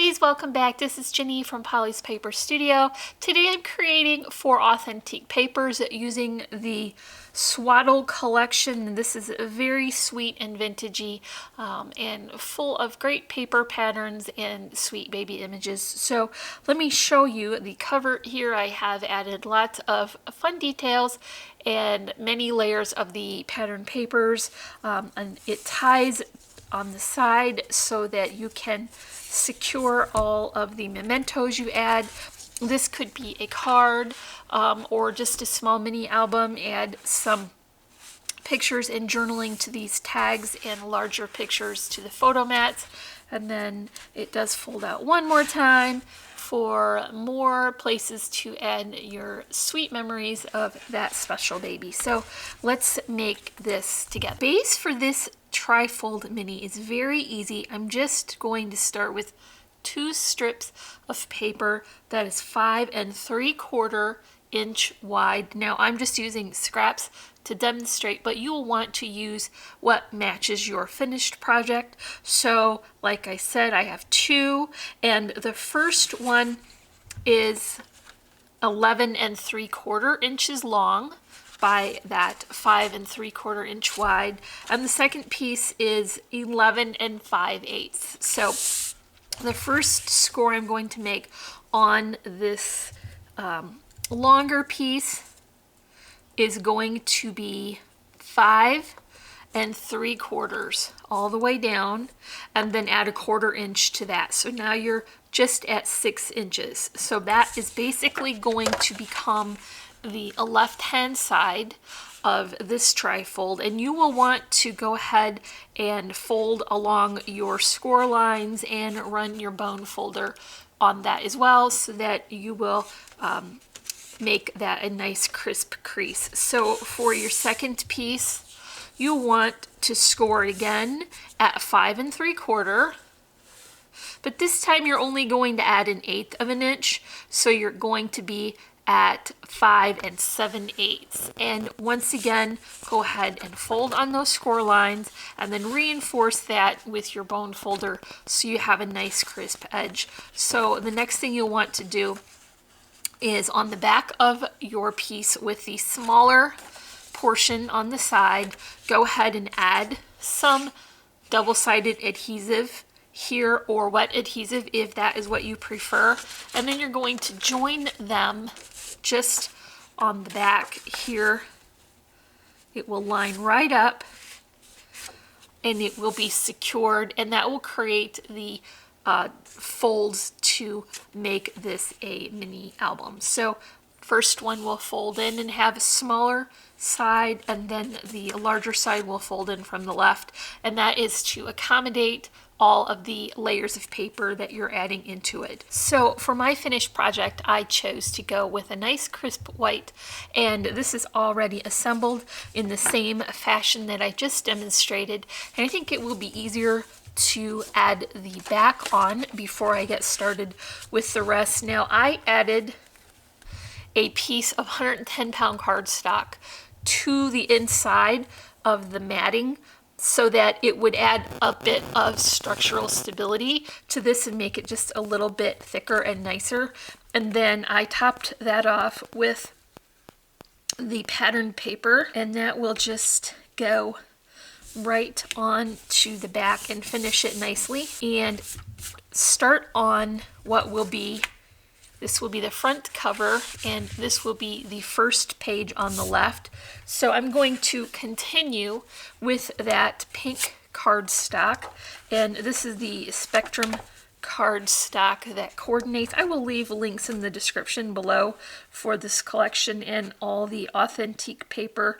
ladies, welcome back. This is Jenny from Polly's Paper Studio. Today I'm creating 4 authentic papers using the Swaddle Collection. This is very sweet and vintagey and full of great paper patterns and sweet baby images. So let me show you the cover here. I have added lots of fun details and many layers of the pattern papers, and it ties on the side so that you can secure all of the mementos you add. This could be a card or just a small mini album. Add some pictures and journaling to these tags and larger pictures to the photo mats. And then it does fold out one more time for more places to add your sweet memories of that special baby. So let's make this together. Base for this trifold mini is very easy. I'm just going to start with 2 strips of paper that is 5 3/4 inch wide. Now I'm just using scraps to demonstrate, but you'll want to use what matches your finished project. So like I said, I have 2, and the first one is 11 3/4 inches long by that 5 3/4 inch wide, and the second piece is 11 5/8. So the first score I'm going to make on this longer piece is going to be 5 3/4 all the way down, and then add 1/4 inch to that. So now you're just at 6 inches. So that is basically going to become the left-hand side of this trifold, and you will want to go ahead and fold along your score lines and run your bone folder on that as well, so that you will make that a nice crisp crease. So for your second piece, you want to score again at 5 3/4, but this time you're only going to add 1/8 of an inch, so you're going to be at 5 7/8. And once again, go ahead and fold on those score lines and then reinforce that with your bone folder so you have a nice crisp edge. So the next thing you'll want to do is on the back of your piece with the smaller portion on the side, go ahead and add some double-sided adhesive here, or wet adhesive if that is what you prefer, and then you're going to join them just on the back here. It will line right up and it will be secured, and that will create the folds to make this a mini album. So first one will fold in and have a smaller side, and then the larger side will fold in from the left, and that is to accommodate all of the layers of paper that you're adding into it. So for my finished project, I chose to go with a nice crisp white, and this is already assembled in the same fashion that I just demonstrated, and I think it will be easier to add the back on before I get started with the rest. Now I added a piece of 110-pound cardstock to the inside of the matting so that it would add a bit of structural stability to this and make it just a little bit thicker and nicer. And then I topped that off with the pattern paper, and that will just go right on to the back and finish it nicely. And start on what will be, this will be the front cover, and this will be the first page on the left. So I'm going to continue with that pink cardstock, and this is the Spectrum cardstock that coordinates. I will leave links in the description below for this collection and all the authentic paper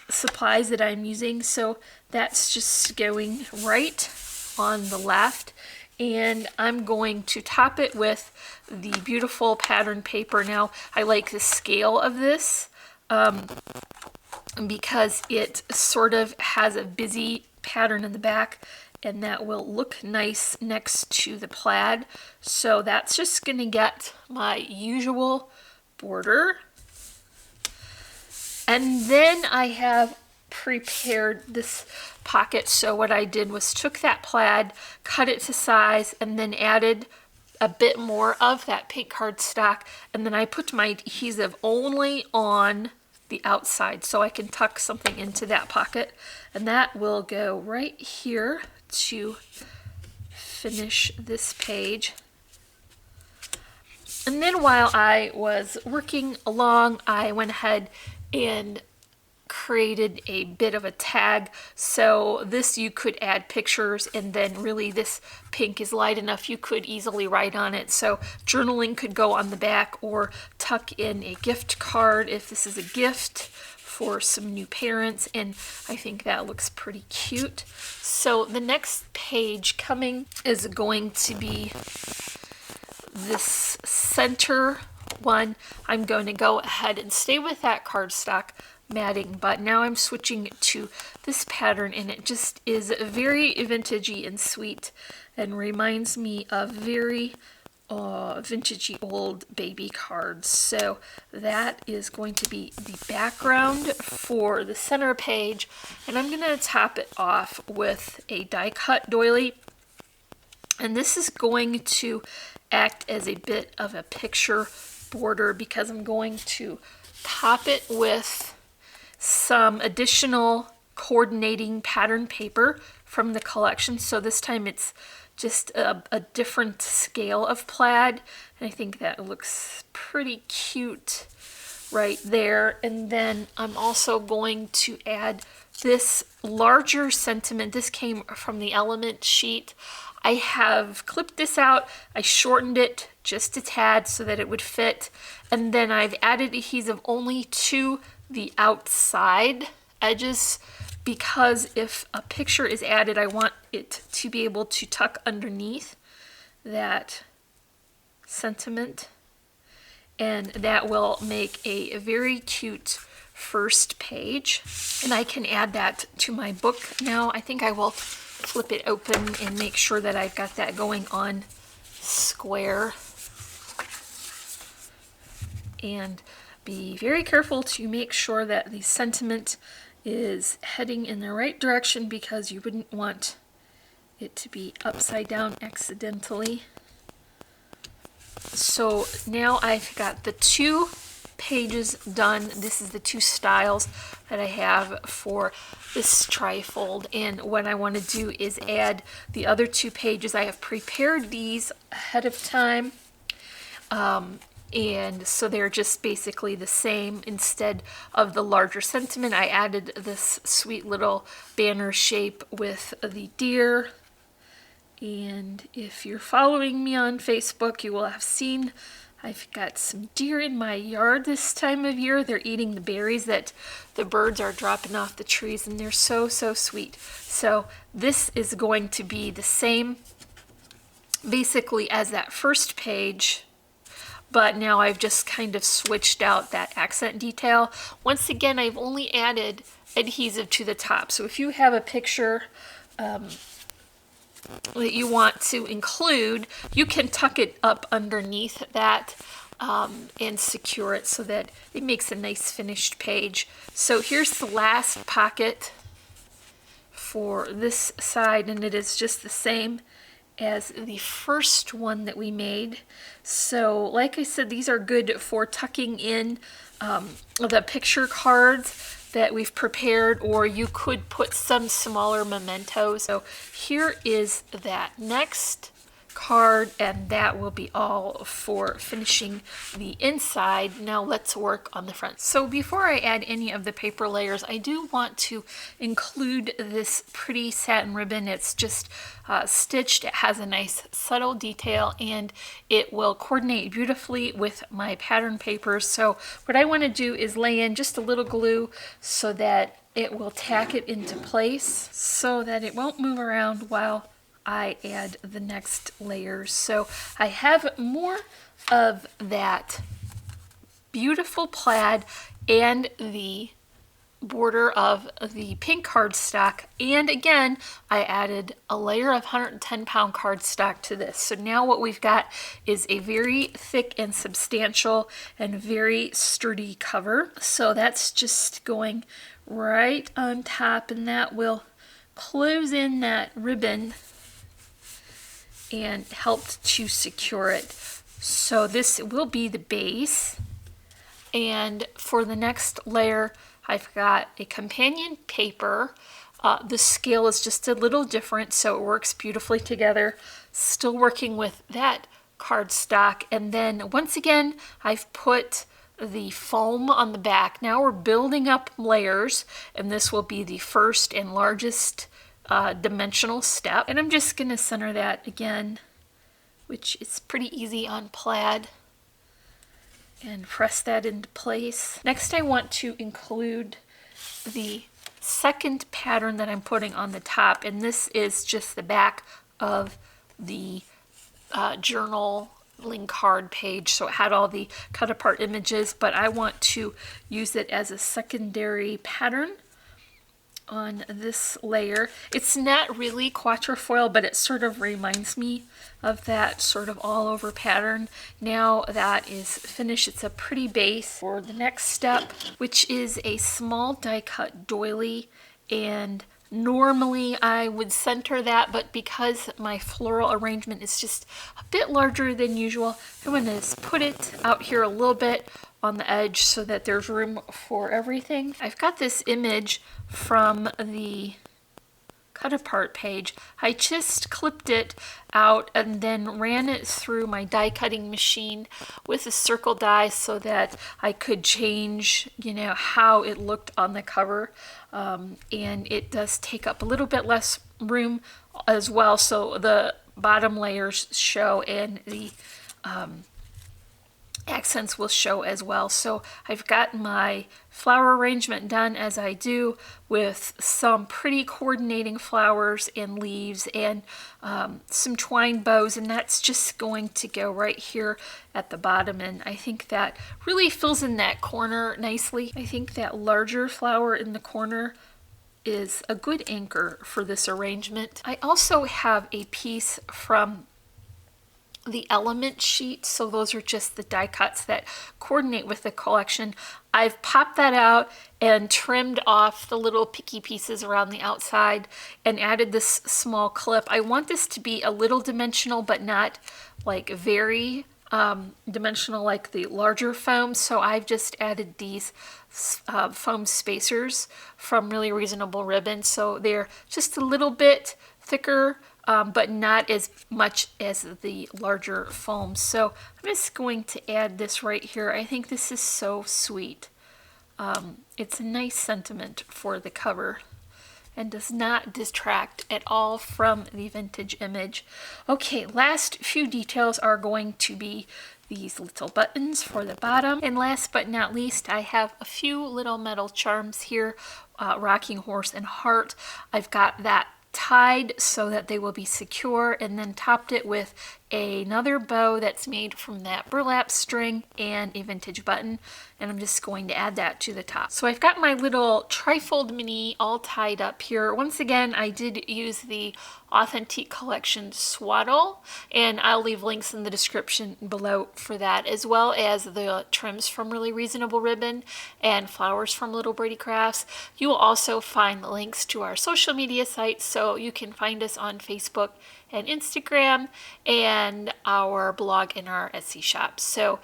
supplies that I'm using. So that's just going right on the left, and I'm going to top it with the beautiful pattern paper. Now I like the scale of this because it sort of has a busy pattern in the back, and that will look nice next to the plaid. So that's just gonna get my usual border. And then I have prepared this pocket. So what I did was took that plaid, cut it to size, and then added a bit more of that pink cardstock, and then I put my adhesive only on the outside so I can tuck something into that pocket, and that will go right here to finish this page. And then while I was working along, I went ahead and created a bit of a tag. So this, you could add pictures, and then really this pink is light enough you could easily write on it. So journaling could go on the back, or tuck in a gift card if this is a gift for some new parents, and I think that looks pretty cute. So the next page coming is going to be this center one. I'm going to go ahead and stay with that cardstock matting, but now I'm switching to this pattern, and it just is very vintagey and sweet and reminds me of very vintagey old baby cards. So that is going to be the background for the center page, and I'm going to top it off with a die cut doily, and this is going to act as a bit of a picture border because I'm going to top it with some additional coordinating pattern paper from the collection. So this time it's just a different scale of plaid, and I think that looks pretty cute right there. And then I'm also going to add this larger sentiment. This came from the element sheet. I have clipped this out, I shortened it just a tad so that it would fit, and then I've added adhesive only to the outside edges, because if a picture is added, I want it to be able to tuck underneath that sentiment, and that will make a very cute first page. And I can add that to my book now. I think I will flip it open and make sure that I've got that going on square, and be very careful to make sure that the sentiment is heading in the right direction, because you wouldn't want it to be upside down accidentally. So now I've got the 2 pages done. This is the 2 styles that I have for this trifold, and what I want to do is add the other 2 pages. I have prepared these ahead of time, and so they're just basically the same. Instead of the larger sentiment, I added this sweet little banner shape with the deer. And if you're following me on Facebook, you will have seen I've got some deer in my yard this time of year. They're eating the berries that the birds are dropping off the trees, and they're so sweet. So this is going to be the same basically as that first page, but now I've just kind of switched out that accent detail. Once again, I've only added adhesive to the top. So if you have a picture that you want to include, you can tuck it up underneath that and secure it so that it makes a nice finished page. So here's the last pocket for this side, and it is just the same as the first one that we made. So like I said, these are good for tucking in the picture cards that we've prepared, or you could put some smaller mementos. So here is that next card, and that will be all for finishing the inside. Now let's work on the front. So before I add any of the paper layers, I do want to include this pretty satin ribbon. It's just stitched. It has a nice subtle detail, and it will coordinate beautifully with my pattern papers. So what I want to do is lay in just a little glue so that it will tack it into place so that it won't move around while I add the next layers. So I have more of that beautiful plaid and the border of the pink cardstock, and again I added a layer of 110-pound cardstock to this. So now what we've got is a very thick and substantial and very sturdy cover. So that's just going right on top, and that will close in that ribbon and help to secure it. So this will be the base, and for the next layer I've got a companion paper. The scale is just a little different, so it works beautifully together. Still working with that cardstock, and then once again I've put the foam on the back. Now we're building up layers, and this will be the first and largest dimensional step. And I'm just going to center that again, which is pretty easy on plaid, and press that into place. Next I want to include the second pattern that I'm putting on the top, and this is just the back of the journaling card page. So it had all the cut apart images, but I want to use it as a secondary pattern on this layer. It's not really quatrefoil, but it sort of reminds me of that sort of all over pattern. Now that is finished, it's a pretty base for the next step, which is a small die cut doily. And normally I would center that, but because my floral arrangement is just a bit larger than usual, I'm going to put it out here a little bit on the edge so that there's room for everything. I've got this image from the cut apart page. I just clipped it out and then ran it through my die cutting machine with a circle die so that I could change, how it looked on the cover. And it does take up a little bit less room as well, so the bottom layers show and the accents will show as well. So I've got my flower arrangement done as I do, with some pretty coordinating flowers and leaves and some twine bows, and that's just going to go right here at the bottom, and I think that really fills in that corner nicely. I think that larger flower in the corner is a good anchor for this arrangement. I also have a piece from the element sheet, so those are just the die cuts that coordinate with the collection. I've popped that out and trimmed off the little picky pieces around the outside and added this small clip. I want this to be a little dimensional, but not like very dimensional like the larger foam, so I've just added these foam spacers from Really Reasonable Ribbon, so they're just a little bit thicker, but not as much as the larger foam. So I'm just going to add this right here. I think this is so sweet. It's a nice sentiment for the cover and does not detract at all from the vintage image. Okay, last few details are going to be these little buttons for the bottom. And last but not least, I have a few little metal charms here, rocking horse and heart. I've got that tied so that they will be secure, and then topped it with another bow that's made from that burlap string and a vintage button, and I'm just going to add that to the top. So I've got my little trifold mini all tied up here. Once again, I did use the Authentique Collection Swaddle, and I'll leave links in the description below for that, as well as the trims from Really Reasonable Ribbon and flowers from Little Birdie Crafts. You will also find links to our social media sites, so you can find us on Facebook and Instagram, and our blog and our Etsy shop. So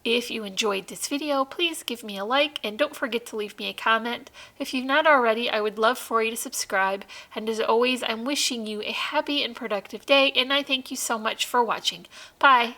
if you enjoyed this video, please give me a like, and don't forget to leave me a comment. If you've not already, I would love for you to subscribe, and as always, I'm wishing you a happy and productive day, and I thank you so much for watching. Bye!